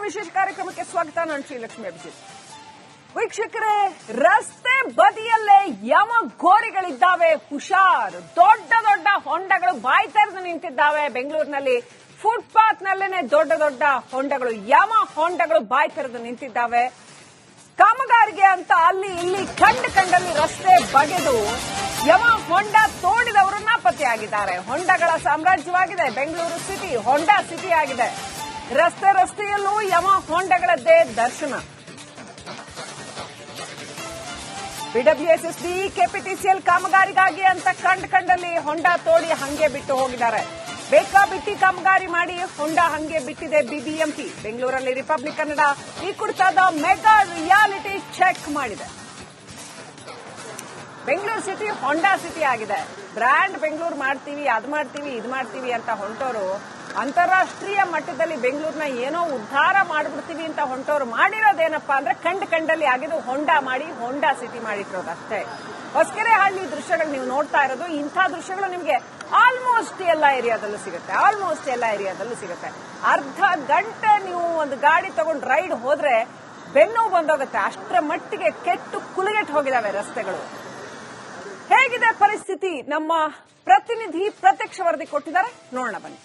ವಿಶೇಷ ಕಾರ್ಯಕ್ರಮಕ್ಕೆ ಸ್ವಾಗತ. ನಾನು ಶ್ರೀಲಕ್ಷ್ಮಿ ಅಭಿಜಿತ್. ವೀಕ್ಷಕರೇ, ರಸ್ತೆ ಬದಿಯಲ್ಲೇ ಯಮಗೋರಿಗಳಿದ್ದಾವೆ. ಹುಷಾರ್. ದೊಡ್ಡ ದೊಡ್ಡ ಹೊಂಡಗಳು ಬಾಯಿ ತೆರೆದು ನಿಂತಿದ್ದಾವೆ. ಬೆಂಗಳೂರಿನಲ್ಲಿ ಫುಟ್ಪಾತ್ ನಲ್ಲೇನೆ ದೊಡ್ಡ ದೊಡ್ಡ ಹೊಂಡಗಳು, ಯಮ ಹೊಂಡಗಳು ಬಾಯಿ ತೆರೆದು ನಿಂತಿದ್ದಾವೆ. ಕಾಮಗಾರಿಗೆ ಅಂತ ಅಲ್ಲಿ ಇಲ್ಲಿ ಕಂಡಲ್ಲಿ ರಸ್ತೆ ಬಗೆದು ಯಮ ಹೊಂಡ ತೋಡಿದವರು ನಾಪತ್ತೆಯಾಗಿದ್ದಾರೆ. ಹೊಂಡಗಳ ಸಾಮ್ರಾಜ್ಯವಾಗಿದೆ ಬೆಂಗಳೂರು ಸಿಟಿ. ಹೊಂಡ ಸಿಟಿ ಆಗಿದೆ. ರಸ್ತೆಯಲ್ಲೂ ಯಮ ಹೊಂಡಗಳದ್ದೇ ದರ್ಶನ. ಬಿಡಬ್ಲ್ಯೂಎಸ್ಎಸ್ಬಿ ಕೆಪಿಟಿಸಿಎಲ್ ಕಾಮಗಾರಿಗಾಗಿ ಅಂತ ಕಂಡಲ್ಲಿ ಹೊಂಡ ತೋಡಿ ಹಂಗೆ ಬಿಟ್ಟು ಹೋಗಿದ್ದಾರೆ. ಬೇಕಾಬಿಟ್ಟಿ ಕಾಮಗಾರಿ ಮಾಡಿ ಹೊಂಡ ಹಂಗೆ ಬಿಟ್ಟಿದೆ ಬಿಬಿಎಂಪಿ. ಬೆಂಗಳೂರಲ್ಲಿ ರಿಪಬ್ಲಿಕ್ ಕನ್ನಡ ಈ ಕುರಿತಾದ ಮೆಗಾ ರಿಯಾಲಿಟಿ ಚೆಕ್ ಮಾಡಿದೆ. ಬೆಂಗಳೂರು ಸಿಟಿ ಹೊಂಡಾ ಸಿಟಿ ಆಗಿದೆ. ಬ್ರ್ಯಾಂಡ್ ಬೆಂಗಳೂರು ಮಾಡ್ತೀವಿ, ಅದು ಮಾಡ್ತೀವಿ, ಇದು ಮಾಡ್ತೀವಿ ಅಂತ ಹೊಂಟೋರು ಅಂತಾರಾಷ್ಟ್ರೀಯ ಮಟ್ಟದಲ್ಲಿ ಬೆಂಗಳೂರನ್ನ ಏನೋ ಉದ್ಧಾರ ಮಾಡ್ಬಿಡ್ತೀವಿ ಅಂತ ಹೊಂಟೋರು ಮಾಡಿರೋದೇನಪ್ಪಾ ಅಂದ್ರೆ ಕಂಡಲ್ಲಿ ಆಗಿದ್ದು ಹೊಂಡಾ ಮಾಡಿ ಹೊಂಡಾ ಸಿಟಿ ಮಾಡಿಟ್ಟಿರೋದು ಅಷ್ಟೇ. ಹೊಸಕೆರೆಹಳ್ಳಿ ದೃಶ್ಯಗಳು ನೀವು ನೋಡ್ತಾ ಇರೋದು. ಇಂಥ ದೃಶ್ಯಗಳು ನಿಮಗೆ ಆಲ್ಮೋಸ್ಟ್ ಎಲ್ಲ ಏರಿಯಾದಲ್ಲೂ ಸಿಗುತ್ತೆ. ಅರ್ಧ ಗಂಟೆ ನೀವು ಒಂದು ಗಾಡಿ ತಗೊಂಡು ರೈಡ್ ಹೋದ್ರೆ ಬೆನ್ನು ಬಂದೋಗುತ್ತೆ. ಅಷ್ಟರ ಮಟ್ಟಿಗೆ ಕೆಟ್ಟು ಕುಲಗೆಟ್ಟು ಹೋಗಿದಾವೆ ರಸ್ತೆಗಳು. ಹೇಗಿದೆ ಪರಿಸ್ಥಿತಿ? ನಮ್ಮ ಪ್ರತಿನಿಧಿ ಪ್ರತ್ಯಕ್ಷ ವರದಿ ಕೊಟ್ಟಿದ್ದಾರೆ, ನೋಡೋಣ ಬನ್ನಿ.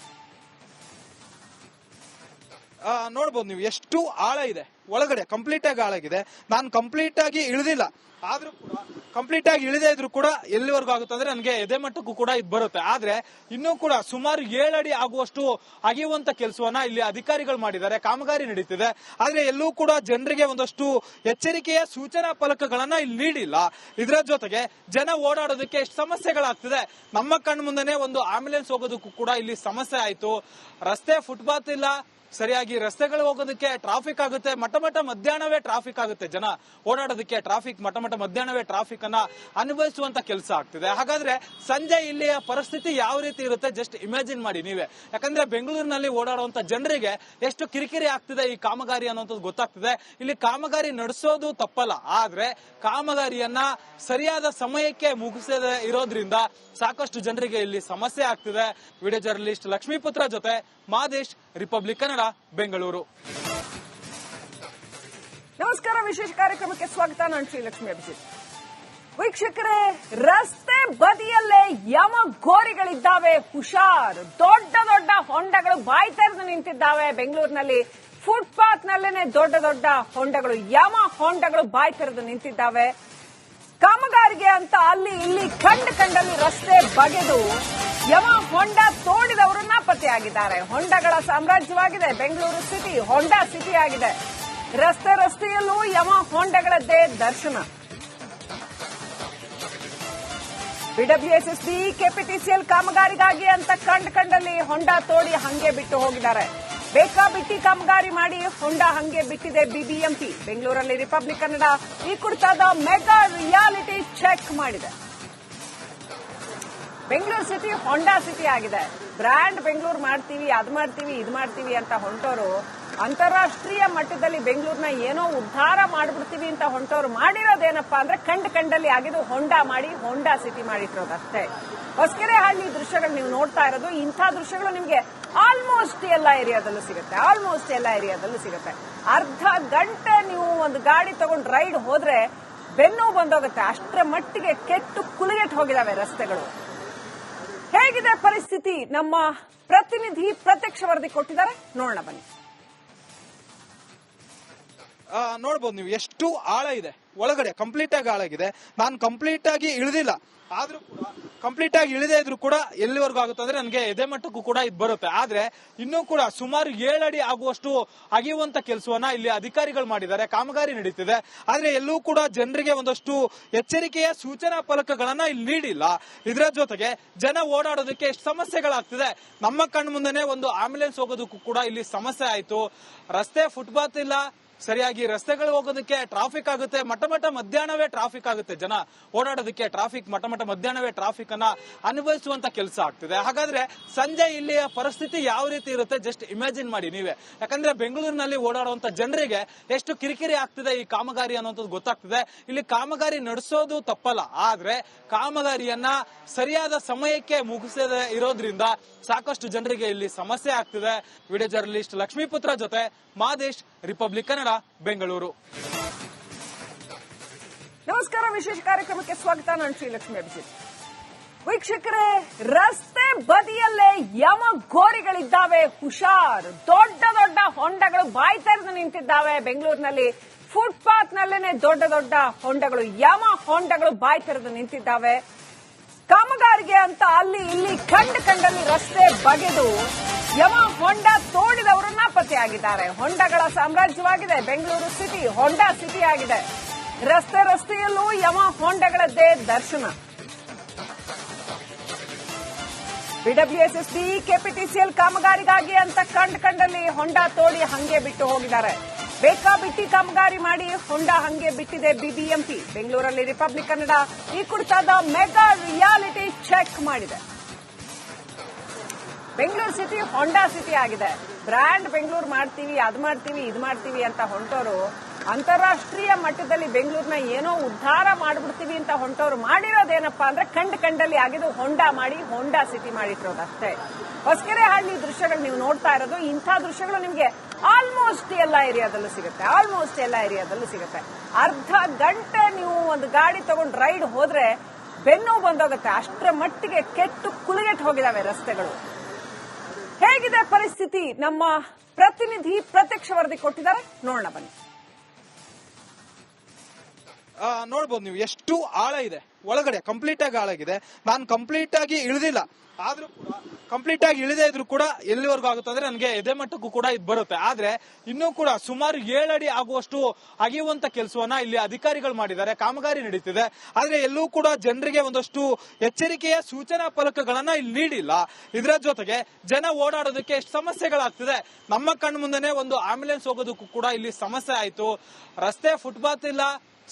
ನೋಡ್ಬೋದು ನೀವು ಎಷ್ಟು ಆಳ ಇದೆ ಒಳಗಡೆ. ಕಂಪ್ಲೀಟ್ ಆಗಿ ಆಳಾಗಿದೆ. ನಾನು ಕಂಪ್ಲೀಟ್ ಆಗಿ ಇಳಿದಿಲ್ಲ, ಆದ್ರೂ ಕೂಡ ಕಂಪ್ಲೀಟ್ ಆಗಿ ಇಳಿದೇ ಇದ್ರು ಕೂಡ ಎಲ್ಲಿವರೆಗೂ ಆಗುತ್ತೆ ಅಂದ್ರೆ ನನಗೆ ಎದೆ ಮಟ್ಟಕ್ಕೂ ಕೂಡ ಇದು ಬರುತ್ತೆ. ಆದ್ರೆ ಇನ್ನೂ ಕೂಡ ಸುಮಾರು 7 ಅಡಿ ಆಗುವಷ್ಟು ಅಗೆಯುವಂತ ಕೆಲಸವನ್ನ ಇಲ್ಲಿ ಅಧಿಕಾರಿಗಳು ಮಾಡಿದ್ದಾರೆ. ಕಾಮಗಾರಿ ನಡೀತಿದೆ. ಆದ್ರೆ ಎಲ್ಲೂ ಕೂಡ ಜನರಿಗೆ ಒಂದಷ್ಟು ಎಚ್ಚರಿಕೆಯ ಸೂಚನಾ ಫಲಕಗಳನ್ನ ಇಲ್ಲಿ ನೀಡಿಲ್ಲ. ಇದರ ಜೊತೆಗೆ ಜನ ಓಡಾಡೋದಕ್ಕೆ ಎಷ್ಟು ಸಮಸ್ಯೆಗಳಾಗ್ತಿದೆ. ನಮ್ಮ ಕಣ್ಣು ಮುಂದೆನೆ ಒಂದು ಆಂಬ್ಯುಲೆನ್ಸ್ ಹೋಗೋದಕ್ಕೂ ಕೂಡ ಇಲ್ಲಿ ಸಮಸ್ಯೆ ಆಯ್ತು. ರಸ್ತೆ ಫುಟ್ಪಾತ್ ಇಲ್ಲ, ಸರಿಯಾಗಿ ರಸ್ತೆಗಳು ಹೋಗೋದಕ್ಕೆ ಟ್ರಾಫಿಕ್ ಆಗುತ್ತೆ. ಮಟ್ಟ ಮಧ್ಯಾಹ್ನವೇ ಟ್ರಾಫಿಕ್ ಆಗುತ್ತೆ. ಜನ ಓಡಾಡೋದಕ್ಕೆ ಟ್ರಾಫಿಕ್ ಮಟ್ಟ ಮಧ್ಯಾಹ್ನವೇ ಟ್ರಾಫಿಕ್ ಅನ್ನ ಅನುಭವಿಸುವಂತ ಕೆಲಸ ಆಗ್ತಿದೆ. ಹಾಗಾದ್ರೆ ಸಂಜೆ ಇಲ್ಲಿಯ ಪರಿಸ್ಥಿತಿ ಯಾವ ರೀತಿ ಇರುತ್ತೆ ಜಸ್ಟ್ ಇಮ್ಯಾಜಿನ್ ಮಾಡಿ ನೀವೇ. ಯಾಕಂದ್ರೆ ಬೆಂಗಳೂರಿನಲ್ಲಿ ಓಡಾಡುವಂತ ಜನರಿಗೆ ಎಷ್ಟು ಕಿರಿಕಿರಿ ಆಗ್ತಿದೆ ಈ ಕಾಮಗಾರಿ ಅನ್ನೋಂಥದ್ದು ಗೊತ್ತಾಗ್ತಿದೆ. ಇಲ್ಲಿ ಕಾಮಗಾರಿ ನಡೆಸೋದು ತಪ್ಪಲ್ಲ, ಆದ್ರೆ ಕಾಮಗಾರಿಯನ್ನ ಸರಿಯಾದ ಸಮಯಕ್ಕೆ ಮುಗಿಸದೇ ಇರೋದ್ರಿಂದ ಸಾಕಷ್ಟು ಜನರಿಗೆ ಇಲ್ಲಿ ಸಮಸ್ಯೆ ಆಗ್ತಿದೆ. ವಿಡಿಯೋ ಜರ್ನಲಿಸ್ಟ್ ಲಕ್ಷ್ಮೀಪುತ್ರ ಜೊತೆ ಮಾದೇಶ್, ರಿಪಬ್ಲಿಕ್ ಕನ್ನಡ, ಬೆಂಗಳೂರು. ನಮಸ್ಕಾರ. ವಿಶೇಷ ಕಾರ್ಯಕ್ರಮಕ್ಕೆ ಸ್ವಾಗತ. ನಾನು ಶ್ರೀಲಕ್ಷ್ಮಿ ಅಭಿಜಿತ್. ವೀಕ್ಷಕರೇ, ರಸ್ತೆ ಬದಿಯಲ್ಲೇ ಯಮಗೋರಿಗಳಿದ್ದಾವೆ. ಹುಷಾರ್. ದೊಡ್ಡ ದೊಡ್ಡ ಹೊಂಡಗಳು ಬಾಯಿ ತೆರೆದು ನಿಂತಿದ್ದಾವೆ. ಬೆಂಗಳೂರಿನಲ್ಲಿ ಫುಟ್ಪಾತ್ ನಲ್ಲೇನೆ ದೊಡ್ಡ ದೊಡ್ಡ ಹೊಂಡಗಳು, ಯಮ ಹೊಂಡಗಳು ಬಾಯಿ ತೆರೆದು ನಿಂತಿದ್ದಾವೆ. ಕಾಮಗಾರಿಗೆ ಅಂತ ಅಲ್ಲಿ ಇಲ್ಲಿ ಕಂಡಲ್ಲಿ ರಸ್ತೆ ಬಗೆದು ಯಮ ಹೊಂಡ ತೋಡಿದವರು ನಾಪತ್ತೆಯಾಗಿದ್ದಾರೆ. ಹೊಂಡಗಳ ಸಾಮ್ರಾಜ್ಯವಾಗಿದೆ ಬೆಂಗಳೂರು ಸಿಟಿ. ಹೊಂಡ ಸಿಟಿ ಆಗಿದೆ. ರಸ್ತೆಯಲ್ಲೂ ಯಮ ಹೊಂಡಗಳದ್ದೇ ದರ್ಶನ. ಬಿಡಬ್ಲ್ಯೂಎಸ್ಎಸ್ಬಿ ಕೆಪಿಟಿಸಿಎಲ್ ಕಾಮಗಾರಿಗಾಗಿ ಅಂತ ಕಂಡಲ್ಲಿ ಹೊಂಡ ತೋಡಿ ಹಂಗೆ ಬಿಟ್ಟು ಹೋಗಿದ್ದಾರೆ. ಬೇಕಾಬಿಟ್ಟಿ ಕಾಮಗಾರಿ ಮಾಡಿ ಹೊಂಡ ಹಂಗೆ ಬಿಟ್ಟಿದೆ ಬಿಬಿಎಂಪಿ. ಬೆಂಗಳೂರಲ್ಲಿ ರಿಪಬ್ಲಿಕ್ ಕನ್ನಡ ಈ ಕುರಿತಾದ ಮೆಗಾ ರಿಯಾಲಿಟಿ ಚೆಕ್ ಮಾಡಿದೆ. ಬೆಂಗಳೂರು ಸಿಟಿ ಹೊಂಡಾ ಸಿಟಿ ಆಗಿದೆ. ಬ್ರ್ಯಾಂಡ್ ಬೆಂಗಳೂರು ಮಾಡ್ತೀವಿ, ಅದು ಮಾಡ್ತೀವಿ, ಇದು ಮಾಡ್ತೀವಿ ಅಂತ ಹೊಂಟೋರು ಅಂತಾರಾಷ್ಟ್ರೀಯ ಮಟ್ಟದಲ್ಲಿ ಬೆಂಗಳೂರನ್ನ ಏನೋ ಉದ್ಧಾರ ಮಾಡ್ಬಿಡ್ತೀವಿ ಅಂತ ಹೊಂಟೋರು ಮಾಡಿರೋದೇನಪ್ಪಾ ಅಂದ್ರೆ ಕಂಡಲ್ಲಿ ಆಗಿದ್ದು ಹೊಂಡಾ ಮಾಡಿ ಹೊಂಡಾ ಸಿಟಿ ಮಾಡಿಟ್ಟಿರೋದು ಅಷ್ಟೇ. ಹೊಸಕೆರೆಹಳ್ಳಿ ದೃಶ್ಯಗಳು ನೀವು ನೋಡ್ತಾ ಇರೋದು. ಇಂಥ ದೃಶ್ಯಗಳು ನಿಮಗೆ ಆಲ್ಮೋಸ್ಟ್ ಎಲ್ಲ ಏರಿಯಾದಲ್ಲೂ ಸಿಗುತ್ತೆ. ಅರ್ಧ ಗಂಟೆ ನೀವು ಒಂದು ಗಾಡಿ ತಗೊಂಡು ರೈಡ್ ಹೋದ್ರೆ ಬೆನ್ನು ಬಂದೋಗುತ್ತೆ. ಅಷ್ಟರ ಮಟ್ಟಿಗೆ ಕೆಟ್ಟು ಕುಲಗೆಟ್ಟು ಹೋಗಿದಾವೆ ರಸ್ತೆಗಳು. ಹೇಗಿದೆ ಪರಿಸ್ಥಿತಿ? ನಮ್ಮ ಪ್ರತಿನಿಧಿ ಪ್ರತ್ಯಕ್ಷ ವರದಿ ಕೊಟ್ಟಿದ್ದಾರೆ, ನೋಡೋಣ ಬನ್ನಿ. ನೋಡ್ಬೋದು ನೀವು ಎಷ್ಟು ಆಳ ಇದೆ ಒಳಗಡೆ. ಕಂಪ್ಲೀಟ್ ಆಗಿ ಆಳಾಗಿದೆ. ನಾನು ಕಂಪ್ಲೀಟ್ ಆಗಿ ಇಳಿದಿಲ್ಲ, ಆದ್ರೂ ಕೂಡ ಕಂಪ್ಲೀಟ್ ಆಗಿ ಇಳಿದೇ ಇದ್ರು ಕೂಡ ಎಲ್ಲಿವರೆಗೂ ಆಗುತ್ತೆ ಅಂದ್ರೆ ನನಗೆ ಎದೆ ಮಟ್ಟಕ್ಕೂ ಕೂಡ ಇದು ಬರುತ್ತೆ. ಆದ್ರೆ ಇನ್ನೂ ಕೂಡ ಸುಮಾರು 7 ಅಡಿ ಆಗುವಷ್ಟು ಅಗೆಯುವಂತ ಕೆಲಸವನ್ನ ಇಲ್ಲಿ ಅಧಿಕಾರಿಗಳು ಮಾಡಿದ್ದಾರೆ. ಕಾಮಗಾರಿ ನಡೀತಿದೆ. ಆದ್ರೆ ಎಲ್ಲೂ ಕೂಡ ಜನರಿಗೆ ಒಂದಷ್ಟು ಎಚ್ಚರಿಕೆಯ ಸೂಚನಾ ಫಲಕಗಳನ್ನ ಇಲ್ಲಿ ನೀಡಿಲ್ಲ. ಇದರ ಜೊತೆಗೆ ಜನ ಓಡಾಡೋದಕ್ಕೆ ಎಷ್ಟು ಸಮಸ್ಯೆಗಳಾಗ್ತಿದೆ. ನಮ್ಮ ಕಣ್ಣು ಮುಂದೆನೆ ಒಂದು ಆಂಬ್ಯುಲೆನ್ಸ್ ಹೋಗೋದಕ್ಕೂ ಕೂಡ ಇಲ್ಲಿ ಸಮಸ್ಯೆ ಆಯ್ತು. ರಸ್ತೆ ಫುಟ್ಪಾತ್ ಇಲ್ಲ, ಸರಿಯಾಗಿ ರಸ್ತೆಗಳು ಹೋಗೋದಕ್ಕೆ ಟ್ರಾಫಿಕ್ ಆಗುತ್ತೆ, ಮಟ್ಟ ಮಧ್ಯಾಹ್ನವೇ ಟ್ರಾಫಿಕ್ ಆಗುತ್ತೆ, ಜನ ಓಡಾಡೋದಕ್ಕೆ ಟ್ರಾಫಿಕ್ ಮಟ್ಟ ಮಧ್ಯಾಹ್ನವೇ ಟ್ರಾಫಿಕ್ ಅನ್ನ ಅನುಭವಿಸುವಂತ ಕೆಲಸ ಆಗ್ತಿದೆ. ಹಾಗಾದ್ರೆ ಸಂಜೆ ಇಲ್ಲಿಯ ಪರಿಸ್ಥಿತಿ ಯಾವ ರೀತಿ ಇರುತ್ತೆ ಜಸ್ಟ್ ಇಮ್ಯಾಜಿನ್ ಮಾಡಿ ನೀವೇ. ಯಾಕಂದ್ರೆ ಬೆಂಗಳೂರಿನಲ್ಲಿ ಓಡಾಡುವಂತ ಜನರಿಗೆ ಎಷ್ಟು ಕಿರಿಕಿರಿ ಆಗ್ತಿದೆ ಈ ಕಾಮಗಾರಿ ಅನ್ನೋಂಥದ್ದು ಗೊತ್ತಾಗ್ತಿದೆ. ಇಲ್ಲಿ ಕಾಮಗಾರಿ ನಡೆಸೋದು ತಪ್ಪಲ್ಲ, ಆದ್ರೆ ಕಾಮಗಾರಿಯನ್ನ ಸರಿಯಾದ ಸಮಯಕ್ಕೆ ಮುಗಿಸದೇ ಇರೋದ್ರಿಂದ ಸಾಕಷ್ಟು ಜನರಿಗೆ ಇಲ್ಲಿ ಸಮಸ್ಯೆ ಆಗ್ತಿದೆ. ವಿಡಿಯೋ ಜರ್ನಲಿಸ್ಟ್ ಲಕ್ಷ್ಮೀಪುತ್ರ ಜೊತೆ ಮಾದೇಶ್, ರಿಪಬ್ಲಿಕ್ ಕನ್ನಡ, ಬೆಂಗಳೂರು. ನಮಸ್ಕಾರ, ವಿಶೇಷ ಕಾರ್ಯಕ್ರಮಕ್ಕೆ ಸ್ವಾಗತ. ನಾನು ಶ್ರೀಲಕ್ಷ್ಮಿ ಅಭಿಜಿತ್. ವೀಕ್ಷಕರೇ, ರಸ್ತೆ ಬದಿಯಲ್ಲೇ ಯಮಗೋರಿಗಳಿದ್ದಾವೆ, ಹುಷಾರ್. ದೊಡ್ಡ ದೊಡ್ಡ ಹೊಂಡಗಳು ಬಾಯಿ ತೆರೆದು ನಿಂತಿದ್ದಾವೆ ಬೆಂಗಳೂರಿನಲ್ಲಿ. ಫುಟ್ಪಾತ್ ನಲ್ಲೇನೆ ದೊಡ್ಡ ದೊಡ್ಡ ಹೊಂಡಗಳು, ಯಮ ಹೊಂಡಗಳು ಬಾಯಿ ತೆರೆದು ನಿಂತಿದ್ದಾವೆ. ಕಾಮಗಾರಿಗೆ ಅಂತ ಅಲ್ಲಿ ಇಲ್ಲಿ ಕಂಡಲ್ಲಿ ರಸ್ತೆ ಬಗೆದು ಯಮ ಹೊಂಡ ತೋಡಿದವರನ್ನ ಪತ್ತೆಯಾಗಿದ್ದಾರೆ. ಹೊಂಡಗಳ ಸಾಮ್ರಾಜ್ಯವಾಗಿದೆ ಬೆಂಗಳೂರು ಸಿಟಿ, ಹೊಂಡ ಸಿಟಿ ಆಗಿದೆ. ರಸ್ತೆಯಲ್ಲೂ ಯಮ ಹೊಂಡಗಳದ್ದೇ ದರ್ಶನ. ಬಿಡಬ್ಲ್ಯೂಎಸ್ಎಸ್ಬಿ ಕೆಪಿಟಿಸಿಎಲ್ ಕಾಮಗಾರಿಗಾಗಿ ಅಂತ ಕಂಡಲ್ಲಿ ಹೊಂಡ ತೋಡಿ ಹಂಗೆ ಬಿಟ್ಟು ಹೋಗಿದ್ದಾರೆ. ಬೇಕಾಬಿಟ್ಟಿ ಕಾಮಗಾರಿ ಮಾಡಿ ಹೊಂಡ ಹಂಗೆ ಬಿಟ್ಟಿದೆ ಬಿಬಿಎಂಪಿ. ಬೆಂಗಳೂರಲ್ಲಿ ರಿಪಬ್ಲಿಕ್ ಕನ್ನಡ ಈ ಕುರಿತಾದ ಮೆಗಾ ರಿಯಾಲಿಟಿ ಚೆಕ್ ಮಾಡಿದೆ. ಬೆಂಗಳೂರು ಸಿಟಿ ಹೊಂಡಾ ಸಿಟಿ ಆಗಿದೆ. ಬ್ರ್ಯಾಂಡ್ ಬೆಂಗಳೂರು ಮಾಡ್ತೀವಿ, ಅದು ಮಾಡ್ತೀವಿ, ಇದು ಮಾಡ್ತೀವಿ ಅಂತ ಹೊಂಟೋರು ಅಂತಾರಾಷ್ಟ್ರೀಯ ಮಟ್ಟದಲ್ಲಿ ಬೆಂಗಳೂರಿನ ಏನೋ ಉದ್ಧಾರ ಮಾಡ್ಬಿಡ್ತೀವಿ ಅಂತ ಹೊಂಟೋರು ಮಾಡಿರೋದೇನಪ್ಪಾ ಅಂದ್ರೆ ಕಂಡಲ್ಲಿ ಆಗಿದ್ದು ಹೊಂಡಾ ಮಾಡಿ ಹೊಂಡಾ ಸಿಟಿ ಮಾಡಿಟ್ಟಿರೋದಷ್ಟೇ. ಹೊಸಕೆರೆಹಳ್ಳಿ ದೃಶ್ಯಗಳು ನೀವು ನೋಡ್ತಾ ಇರೋದು. ಇಂಥ ದೃಶ್ಯಗಳು ನಿಮಗೆ ಆಲ್ಮೋಸ್ಟ್ ಎಲ್ಲ ಏರಿಯಾದಲ್ಲೂ ಸಿಗುತ್ತೆ. ಅರ್ಧ ಗಂಟೆ ನೀವು ಒಂದು ಗಾಡಿ ತಗೊಂಡು ರೈಡ್ ಹೋದ್ರೆ ಬೆನ್ನು ಬಂದೋಗುತ್ತೆ. ಅಷ್ಟರ ಮಟ್ಟಿಗೆ ಕೆಟ್ಟು ಕುಲಗೆಟ್ಟು ಹೋಗಿದಾವೆ ರಸ್ತೆಗಳು. ಹೇಗಿದೆ ಪರಿಸ್ಥಿತಿ? ನಮ್ಮ ಪ್ರತಿನಿಧಿ ಪ್ರತ್ಯಕ್ಷ ವರದಿ ಕೊಟ್ಟಿದ್ದಾರೆ, ನೋಡೋಣ ಬನ್ನಿ. ನೋಡ್ಬೋದು ನೀವು ಎಷ್ಟು ಆಳ ಇದೆ ಒಳಗಡೆ, ಕಂಪ್ಲೀಟ್ ಆಗಿ ಆಳಾಗಿದೆ. ನಾನು ಕಂಪ್ಲೀಟ್ ಆಗಿ ಇಳಿದಿಲ್ಲ, ಆದ್ರೂ ಕೂಡ ಕಂಪ್ಲೀಟ್ ಆಗಿ ಇಳಿದೇ ಇದ್ರು ಕೂಡ ಎಲ್ಲಿವರೆಗೂ ಆಗುತ್ತೆ ಅಂದ್ರೆ ನನಗೆ ಎದೆ ಮಟ್ಟಕ್ಕೂ ಕೂಡ ಇದು ಬರುತ್ತೆ. ಆದ್ರೆ ಇನ್ನೂ ಕೂಡ ಸುಮಾರು 7 ಅಡಿ ಆಗುವಷ್ಟು ಅಗೆಯುವಂತ ಕೆಲಸವನ್ನ ಇಲ್ಲಿ ಅಧಿಕಾರಿಗಳು ಮಾಡಿದ್ದಾರೆ. ಕಾಮಗಾರಿ ನಡೀತಿದೆ, ಆದ್ರೆ ಎಲ್ಲೂ ಕೂಡ ಜನರಿಗೆ ಒಂದಷ್ಟು ಎಚ್ಚರಿಕೆಯ ಸೂಚನಾ ಫಲಕಗಳನ್ನ ಇಲ್ಲಿ ನೀಡಿಲ್ಲ. ಇದರ ಜೊತೆಗೆ ಜನ ಓಡಾಡೋದಕ್ಕೆ ಎಷ್ಟು ಸಮಸ್ಯೆಗಳಾಗ್ತಿದೆ. ನಮ್ಮ ಕಣ್ಣು ಮುಂದೆನೆ ಒಂದು ಆಂಬ್ಯುಲೆನ್ಸ್ ಹೋಗೋದಕ್ಕೂ ಕೂಡ ಇಲ್ಲಿ ಸಮಸ್ಯೆ ಆಯ್ತು. ರಸ್ತೆ ಫುಟ್ಪಾತ್ ಇಲ್ಲ,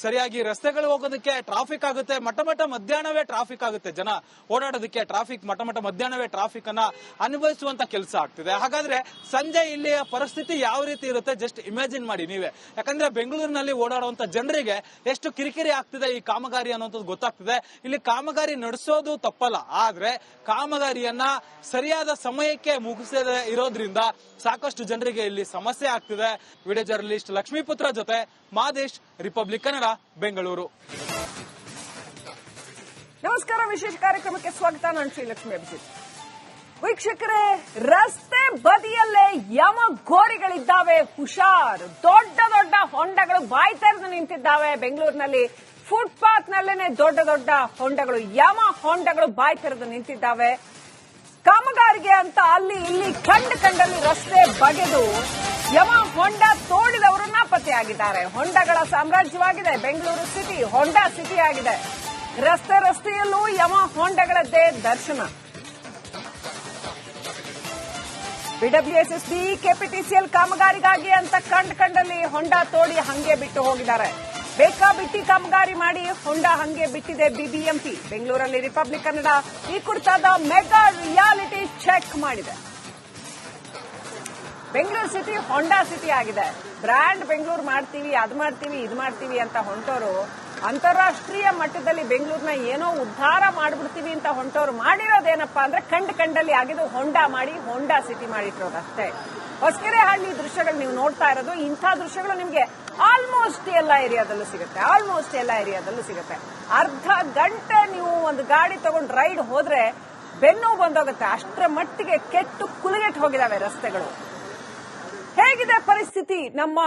ಸರಿಯಾಗಿ ರಸ್ತೆಗಳು ಹೋಗೋದಕ್ಕೆ ಟ್ರಾಫಿಕ್ ಆಗುತ್ತೆ, ಮಟ್ಟ ಮಧ್ಯಾಹ್ನವೇ ಟ್ರಾಫಿಕ್ ಆಗುತ್ತೆ, ಜನ ಓಡಾಡೋದಕ್ಕೆ ಟ್ರಾಫಿಕ್ ಮಟ್ಟ ಮಧ್ಯಾಹ್ನವೇ ಟ್ರಾಫಿಕ್ ಅನ್ನ ಅನುಭವಿಸುವಂತ ಕೆಲಸ ಆಗ್ತಿದೆ. ಹಾಗಾದ್ರೆ ಸಂಜೆ ಇಲ್ಲಿಯ ಪರಿಸ್ಥಿತಿ ಯಾವ ರೀತಿ ಇರುತ್ತೆ ಜಸ್ಟ್ ಇಮ್ಯಾಜಿನ್ ಮಾಡಿ ನೀವೇ. ಯಾಕಂದ್ರೆ ಬೆಂಗಳೂರಿನಲ್ಲಿ ಓಡಾಡುವಂತ ಜನರಿಗೆ ಎಷ್ಟು ಕಿರಿಕಿರಿ ಆಗ್ತಿದೆ ಈ ಕಾಮಗಾರಿ ಅನ್ನೋಂಥದ್ದು ಗೊತ್ತಾಗ್ತಿದೆ. ಇಲ್ಲಿ ಕಾಮಗಾರಿ ನಡೆಸೋದು ತಪ್ಪಲ್ಲ, ಆದ್ರೆ ಕಾಮಗಾರಿಯನ್ನ ಸರಿಯಾದ ಸಮಯಕ್ಕೆ ಮುಗಿಸದೇ ಇರೋದ್ರಿಂದ ಸಾಕಷ್ಟು ಜನರಿಗೆ ಇಲ್ಲಿ ಸಮಸ್ಯೆ ಆಗ್ತಿದೆ. ವಿಡಿಯೋ ಜರ್ನಲಿಸ್ಟ್ ಲಕ್ಷ್ಮೀಪುತ್ರ ಜೊತೆ ಮಾದೇಶ್, ರಿಪಬ್ಲಿಕ್ ಕನ್ನಡ, ಬೆಂಗಳೂರು. ನಮಸ್ಕಾರ, ವಿಶೇಷ ಕಾರ್ಯಕ್ರಮಕ್ಕೆ ಸ್ವಾಗತ. ನಾನು ಶ್ರೀಲಕ್ಷ್ಮಿ ಅಭಿಜಿತ್. ವೀಕ್ಷಕರೇ, ರಸ್ತೆ ಬದಿಯಲ್ಲೇ ಯಮಗೋರಿಗಳಿದ್ದಾವೆ, ಹುಷಾರ್. ದೊಡ್ಡ ದೊಡ್ಡ ಹೊಂಡಗಳು ಬಾಯಿ ತೆರೆದು ನಿಂತಿದ್ದಾವೆ ಬೆಂಗಳೂರಿನಲ್ಲಿ. ಫುಟ್ಪಾತ್ ನಲ್ಲೇನೆ ದೊಡ್ಡ ದೊಡ್ಡ ಹೊಂಡಗಳು, ಯಮ ಹೊಂಡಗಳು ಬಾಯಿ ತೆರೆದು ನಿಂತಿದ್ದಾವೆ. ಕಾಮಗಾರಿಗೆ ಅಂತ ಅಲ್ಲಿ ಇಲ್ಲಿ ಕಂಡಲ್ಲಿ ರಸ್ತೆ ಬಗೆದು ಯಮ ಹೊಂಡ ತೋಡಿದವರನ್ನ ಪತ್ತೆಯಾಗಿದ್ದಾರೆ. ಹೊಂಡಗಳ ಸಾಮ್ರಾಜ್ಯವಾಗಿದೆ ಬೆಂಗಳೂರು ಸಿಟಿ, ಹೊಂಡಾ ಸಿಟಿ ಆಗಿದೆ. ರಸ್ತೆಯಲ್ಲೂ ಯಮ ಹೊಂಡಗಳದ್ದೇ ದರ್ಶನ. ಬಿಡಬ್ಲ್ಯೂಎಸ್ಎಸ್ಬಿ ಕೆಪಿಟಿಸಿಎಲ್ ಕಾಮಗಾರಿಗಾಗಿ ಅಂತ ಕಂಡಲ್ಲಿ ಹೊಂಡ ತೋಡಿ ಹಂಗೆ ಬಿಟ್ಟು ಹೋಗಿದ್ದಾರೆ. ಬೇಕಾಬಿಟ್ಟಿ ಕಾಮಗಾರಿ ಮಾಡಿ ಹೊಂಡ ಹಂಗೆ ಬಿಟ್ಟಿದೆ ಬಿಬಿಎಂಪಿ. ಬೆಂಗಳೂರಲ್ಲಿ ರಿಪಬ್ಲಿಕ್ ಕನ್ನಡ ಈ ಕುರಿತಾದ ಮೆಗಾ ರಿಯಾಲಿಟಿ ಚೆಕ್ ಮಾಡಿದೆ. ಬೆಂಗಳೂರು ಸಿಟಿ ಹೊಂಡಾ ಸಿಟಿ ಆಗಿದೆ. ಬ್ರ್ಯಾಂಡ್ ಬೆಂಗಳೂರು ಮಾಡ್ತೀವಿ, ಅದು ಮಾಡ್ತೀವಿ, ಇದು ಮಾಡ್ತೀವಿ ಅಂತ ಹೊಂಟೋರು ಅಂತಾರಾಷ್ಟ್ರೀಯ ಮಟ್ಟದಲ್ಲಿ ಬೆಂಗಳೂರಿನ ಏನೋ ಉದ್ಧಾರ ಮಾಡ್ಬಿಡ್ತೀವಿ ಅಂತ ಹೊಂಟೋರು ಮಾಡಿರೋದೇನಪ್ಪಾ ಅಂದ್ರೆ ಕಂಡಲ್ಲಿ ಆಗಿದ್ದು ಹೊಂಡಾ ಮಾಡಿ ಹೊಂಡಾ ಸಿಟಿ ಮಾಡಿಟ್ಟಿರೋದಷ್ಟೇ. ಹೊಸಕೆರೆಹಳ್ಳಿ ದೃಶ್ಯಗಳು ನೀವು ನೋಡ್ತಾ ಇರೋದು. ಇಂಥ ದೃಶ್ಯಗಳು ನಿಮಗೆ ಆಲ್ಮೋಸ್ಟ್ ಎಲ್ಲ ಏರಿಯಾದಲ್ಲೂ ಸಿಗುತ್ತೆ. ಅರ್ಧ ಗಂಟೆ ನೀವು ಒಂದು ಗಾಡಿ ತಗೊಂಡು ರೈಡ್ ಹೋದ್ರೆ ಬೆನ್ನು ಬಂದೋಗುತ್ತೆ. ಅಷ್ಟರ ಮಟ್ಟಿಗೆ ಕೆಟ್ಟು ಕುಲಗೆಟ್ಟು ಹೋಗಿದಾವೆ ರಸ್ತೆಗಳು. ಹೇಗಿದೆ ಪರಿಸ್ಥಿತಿ? ನಮ್ಮ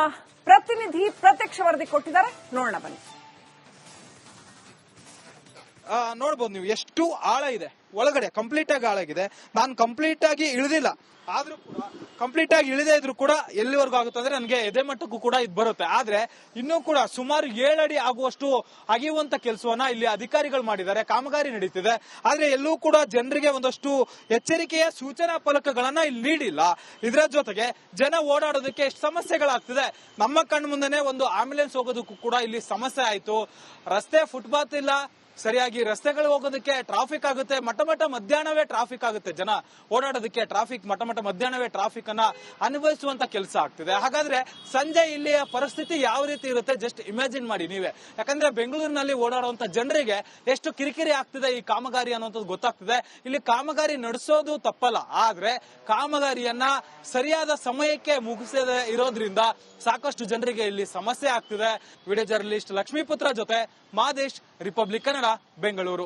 ಪ್ರತಿನಿಧಿ ಪ್ರತ್ಯಕ್ಷ ವರದಿ ಕೊಟ್ಟಿದ್ದಾರೆ, ನೋಡೋಣ ಬನ್ನಿ. ನೋಡ್ಬೋದು ನೀವು ಎಷ್ಟು ಆಳ ಇದೆ ಒಳಗಡೆ, ಕಂಪ್ಲೀಟ್ ಆಗಿ ಆಳಾಗಿದೆ. ನಾನು ಕಂಪ್ಲೀಟ್ ಆಗಿ ಇಳಿದಿಲ್ಲ, ಆದ್ರೂ ಕೂಡ ಕಂಪ್ಲೀಟ್ ಆಗಿ ಇಳಿದೇ ಇದ್ರು ಕೂಡ ಎಲ್ಲಿವರೆಗೂ ಆಗುತ್ತೆ ಅಂದ್ರೆ ನನಗೆ ಎದೆ ಮಟ್ಟಕ್ಕೂ ಕೂಡ ಇದು ಬರುತ್ತೆ. ಆದ್ರೆ ಇನ್ನೂ ಕೂಡ ಸುಮಾರು 7 ಅಡಿ ಆಗುವಷ್ಟು ಅಗೆಯುವಂತ ಕೆಲಸವನ್ನ ಇಲ್ಲಿ ಅಧಿಕಾರಿಗಳು ಮಾಡಿದ್ದಾರೆ, ಕಾಮಗಾರಿ ನಡೀತಿದೆ. ಆದ್ರೆ ಎಲ್ಲೂ ಕೂಡ ಜನರಿಗೆ ಒಂದಷ್ಟು ಎಚ್ಚರಿಕೆಯ ಸೂಚನಾ ಫಲಕಗಳನ್ನ ಇಲ್ಲಿ ನೀಡಿಲ್ಲ. ಇದರ ಜೊತೆಗೆ ಜನ ಓಡಾಡೋದಕ್ಕೆ ಎಷ್ಟು ಸಮಸ್ಯೆಗಳಾಗ್ತಿದೆ. ನಮ್ಮ ಕಣ್ಣು ಮುಂದೆನೆ ಒಂದು ಆಂಬ್ಯುಲೆನ್ಸ್ ಹೋಗೋದಕ್ಕೂ ಕೂಡ ಇಲ್ಲಿ ಸಮಸ್ಯೆ ಆಯ್ತು. ರಸ್ತೆ ಫುಟ್ಪಾತ್ ಇಲ್ಲ, ಸರಿಯಾಗಿ ರಸ್ತೆಗಳು ಹೋಗೋದಕ್ಕೆ ಟ್ರಾಫಿಕ್ ಆಗುತ್ತೆ. ಮಟ್ಟ ಮಧ್ಯಾಹ್ನವೇ ಟ್ರಾಫಿಕ್ ಆಗುತ್ತೆ, ಜನ ಓಡಾಡೋದಕ್ಕೆ ಟ್ರಾಫಿಕ್ ಮಟ್ಟ ಮಧ್ಯಾಹ್ನವೇ ಟ್ರಾಫಿಕ್ ಅನ್ನ ಅನುಭವಿಸುವಂತ ಕೆಲಸ ಆಗ್ತಿದೆ. ಹಾಗಾದ್ರೆ ಸಂಜೆ ಇಲ್ಲಿಯ ಪರಿಸ್ಥಿತಿ ಯಾವ ರೀತಿ ಇರುತ್ತೆ ಜಸ್ಟ್ ಇಮ್ಯಾಜಿನ್ ಮಾಡಿ ನೀವೇ. ಯಾಕಂದ್ರೆ ಬೆಂಗಳೂರಿನಲ್ಲಿ ಓಡಾಡುವಂತ ಜನರಿಗೆ ಎಷ್ಟು ಕಿರಿಕಿರಿ ಆಗ್ತಿದೆ ಈ ಕಾಮಗಾರಿ ಅನ್ನೋದು ಗೊತ್ತಾಗ್ತಿದೆ. ಇಲ್ಲಿ ಕಾಮಗಾರಿ ನಡೆಸೋದು ತಪ್ಪಲ್ಲ, ಆದ್ರೆ ಕಾಮಗಾರಿಯನ್ನ ಸರಿಯಾದ ಸಮಯಕ್ಕೆ ಮುಗಿಸದೇ ಇರೋದ್ರಿಂದ ಸಾಕಷ್ಟು ಜನರಿಗೆ ಇಲ್ಲಿ ಸಮಸ್ಯೆ ಆಗ್ತಿದೆ. ವಿಡಿಯೋ ಜರ್ನಲಿಸ್ಟ್ ಲಕ್ಷ್ಮೀಪುತ್ರ ಜೊತೆ ಮಾದೇಶ್, ರಿಪಬ್ಲಿಕ್ ಕನ್ನಡ, ಬೆಂಗಳೂರು.